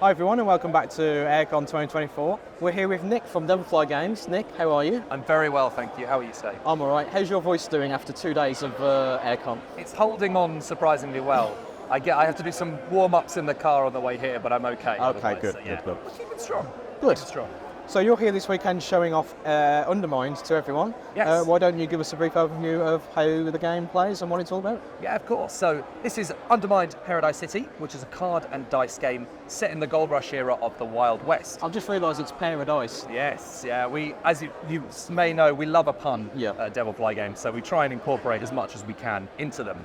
Hi everyone and welcome back to AireCon 2024. We're here with Nick from Devilfly Games. Nick, how are you? I'm very well, thank you. How are you, Steve? I'm alright. How's your voice doing after 2 days of AireCon? It's holding on surprisingly well. I have to do some warm-ups in the car on the way here, but I'm okay. Okay, good, So, yeah. good. We'll keep it strong. Good. Keep it strong. So you're here this weekend showing off Undermined to everyone. Yes. Why don't you give us a brief overview of how the game plays and what it's all about? Yeah, of course. So this is Undermined Pairadice City, which is a card and dice game set in the Gold Rush era of the Wild West. I've just realised it's Pairadice. Yes, yeah. We, as you may know, we love a pun Yeah. at Devilfly Games, so we try and incorporate as much as we can into them.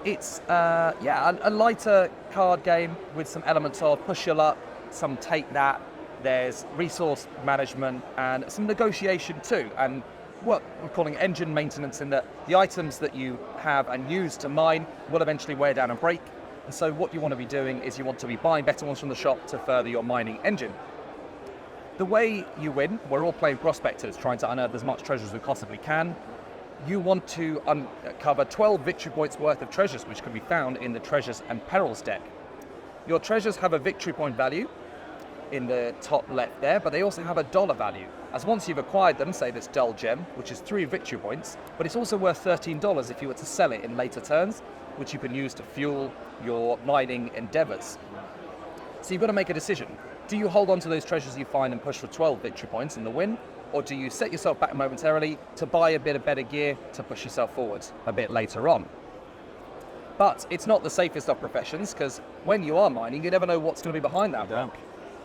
It's a lighter card game with some elements of push your luck, some take that. There's resource management and some negotiation too, and what we're calling engine maintenance, in that the items that you have and use to mine will eventually wear down and break. And so what you want to be doing is you want to be buying better ones from the shop to further your mining engine. The way you win, we're all playing prospectors, trying to unearth as much treasure as we possibly can. You want to uncover 12 victory points worth of treasures, which can be found in the Treasures and Perils deck. Your treasures have a victory point value in the top left there, but they also have a dollar value. As once you've acquired them, say this dull gem, which is 3 victory points, but it's also worth $13 if you were to sell it in later turns, which you can use to fuel your mining endeavors. So you've got to make a decision. Do you hold on to those treasures you find and push for 12 victory points in the win, or do you set yourself back momentarily to buy a bit of better gear to push yourself forward a bit later on? But it's not the safest of professions, because when you are mining, you never know what's going to be behind that rock.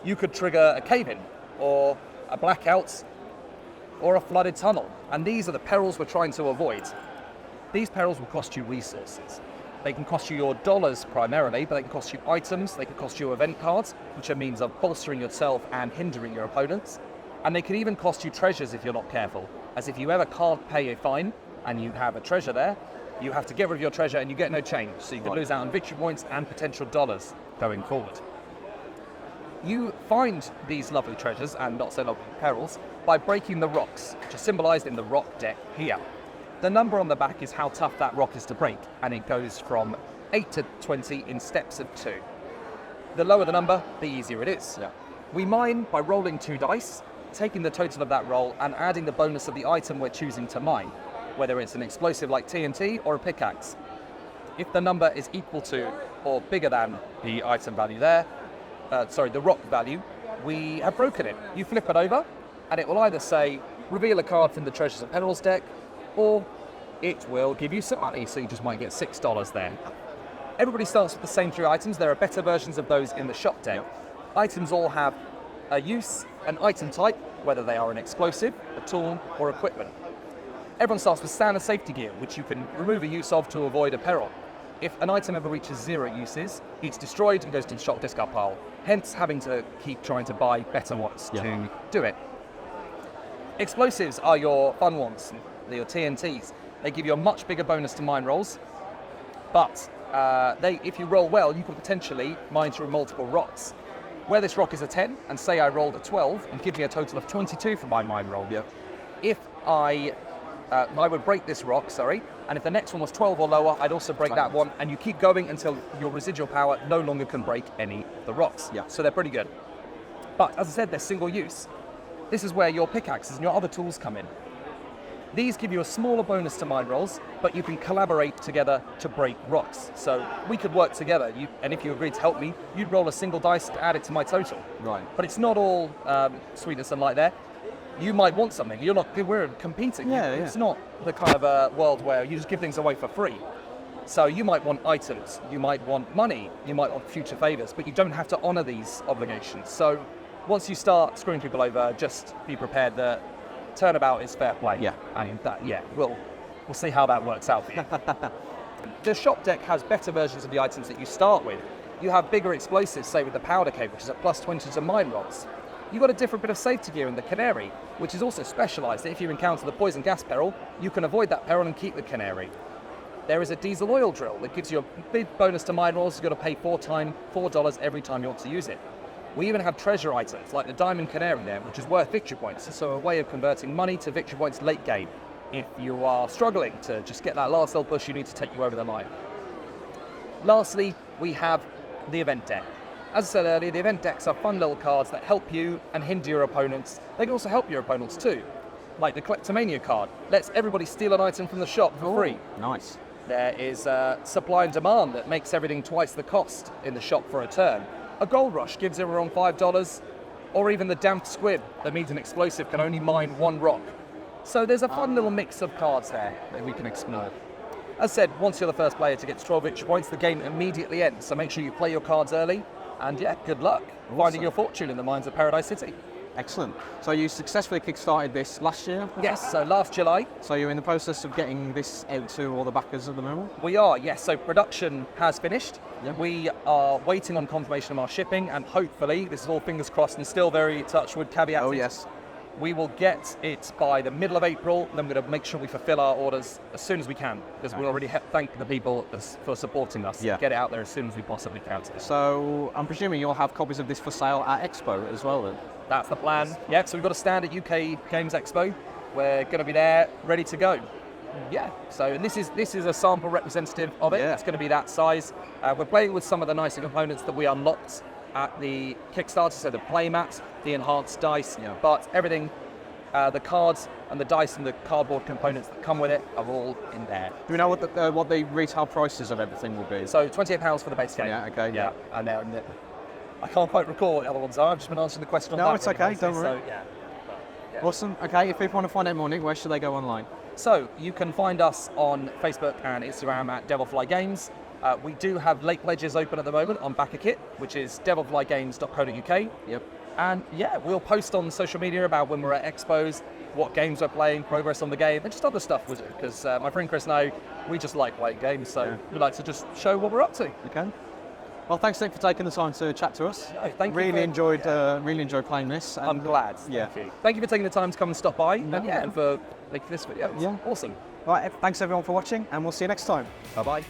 You could trigger a cave-in, or a blackout, or a flooded tunnel. And these are the perils we're trying to avoid. These perils will cost you resources. They can cost you your dollars primarily, but they can cost you items, they can cost you event cards, which are means of bolstering yourself and hindering your opponents. And they can even cost you treasures if you're not careful, as if you ever can't pay a fine and you have a treasure there, you have to get rid of your treasure and you get no change. So you could lose out on victory points and potential dollars going forward. You find these lovely treasures, and not so lovely perils, by breaking the rocks, which are symbolised in the rock deck here. The number on the back is how tough that rock is to break, and it goes from 8 to 20 in steps of 2. The lower the number, the easier it is. Yeah. We mine by rolling 2 dice, taking the total of that roll and adding the bonus of the item we're choosing to mine, whether it's an explosive like TNT or a pickaxe. If the number is equal to or bigger than the item value there, the rock value, we have broken it. You flip it over, and it will either say, reveal a card from the Treasures and Perils deck, or it will give you some money, so you just might get $6 there. Everybody starts with the same 3 items. There are better versions of those in the shop deck. Items all have a use, an item type, whether they are an explosive, a tool, or equipment. Everyone starts with standard safety gear, which you can remove a use of to avoid a peril. If an item ever reaches 0 uses, it's destroyed and goes to the shop discard pile, hence having to keep trying to buy better ones to do it. Explosives are your fun ones, your TNTs. They give you a much bigger bonus to mine rolls, but if you roll well, you can potentially mine through multiple rocks. Where this rock is a 10, and say I rolled a 12, and give me a total of 22 for my mine roll. If I would break this rock, and if the next one was 12 or lower, I'd also break that one, and you keep going until your residual power no longer can break any of the rocks. So they're pretty good. But as I said, they're single use. This is where your pickaxes and your other tools come in. These give you a smaller bonus to mine rolls, but you can collaborate together to break rocks. So we could work together, and if you agreed to help me, you'd roll a single dice to add it to my total. Right. But it's not all sweetness and light there. You might want something. We're competing. It's not the kind of world where you just give things away for free. So you might want items, you might want money, you might want future favors, but you don't have to honor these obligations. So once you start screwing people over, just be prepared that turnabout is fair play. And we'll see how that works out for you. The shop deck has better versions of the items that you start with. You have bigger explosives, say with the powder cave, which is at plus 20 to mine rolls. You've got a different bit of safety gear in the Canary, which is also specialised. If you encounter the poison gas peril, you can avoid that peril and keep the Canary. There is a diesel oil drill that gives you a big bonus to mine rolls. You've got to pay $4 every time you want to use it. We even have treasure items like the Diamond Canary there, which is worth victory points, so a way of converting money to victory points late game if you are struggling to just get that last little push you need to take you over the line. Lastly, we have the event deck. As I said earlier, the event decks are fun little cards that help you and hinder your opponents. They can also help your opponents too. Like the Kleptomania card, lets everybody steal an item from the shop for free. Nice. There is supply and demand that makes everything twice the cost in the shop for a turn. A gold rush gives everyone $5, or even the damp squib that means an explosive can only mine 1 rock. So there's a fun little mix of cards there that we can explore. As said, once you're the first player to get to 12 victory points, the game immediately ends. So make sure you play your cards early, and yeah, good luck finding your fortune in the mines of Pairadice City. Excellent. So you successfully kickstarted this last year? Yes, so last July. So you're in the process of getting this out to all the backers at the moment? We are, yes. So production has finished. Yep. We are waiting on confirmation of our shipping, and hopefully, this is all fingers crossed and still very touchwood caveat. Oh yes. We will get it by the middle of April. Then we're going to make sure we fulfill our orders as soon as we can, because we already thank the people for supporting us. Yeah. Get it out there as soon as we possibly can. So I'm presuming you'll have copies of this for sale at Expo as well then? That's the plan. Yeah, so we've got a stand at UK Games Expo. We're going to be there, ready to go. Yeah, so and this is a sample representative of it. Yeah. It's going to be that size. We're playing with some of the nicer components that we unlocked at the Kickstarter, so the playmat, the enhanced dice, but everything, the cards and the dice and the cardboard components that come with it are all in there. Do we know what the retail prices of everything will be? So £28 for the base game. Yeah, okay. Yeah, and I can't quite recall what the other ones are. I've just been answering the question on that. No, it's okay, don't worry. So, yeah. Awesome. Okay, if people want to find out more, Nick, where should they go online? So you can find us on Facebook and Instagram at Devilfly Games. We do have late pledges open at the moment on BackerKit, which is devilflygames.co.uk. Yep. And yeah, we'll post on social media about when we're at expos, what games we're playing, progress on the game, and just other stuff with it. Because my friend Chris and I, we just like playing games, so we like to just show what we're up to. Okay. Well, thanks, Nick, for taking the time to chat to us. No, thank you. Really enjoyed playing this. I'm glad. Yeah. Thank you for taking the time to come and stop by, No. and for making this video. It's awesome. Right, thanks everyone for watching, and we'll see you next time. Bye bye.